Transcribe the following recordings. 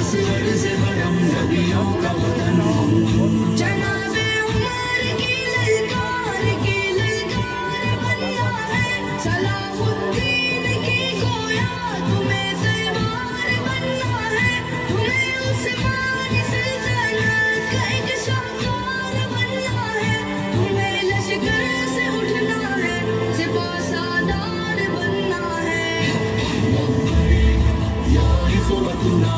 अर्ज़ हरम नबियों का वतन। जनाबे उमर की ललकार बनना है, सलाहुद्दीन की गोया तुम्हें तलवार बनना है, तुम्हें उस्मानी सल्तनत का एक शाहकार बनना है, तुम्हें लश्कर से उठना है, सिपा सालार बनना है। या इख़्वतुना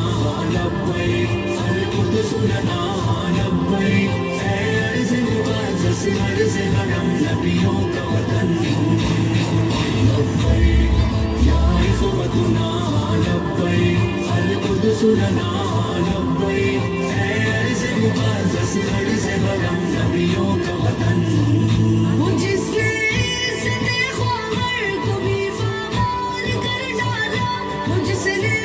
लब्बैक अल-क़ुद्स लना लब्बैक, ऐ अर्ज़ मुक़द्दस अर्ज़ हरम नबियों का वतन। लब्बैक या इख़्वतुना लब्बैक अल-क़ुद्स लना लब्बैक, ऐ अर्ज़ मुक़द्दस अर्ज़ हरम नबियों का वतन। वो जिसने इज़्ज़त ख़्वाहर को भी पामाल कर डाला, वो जिसने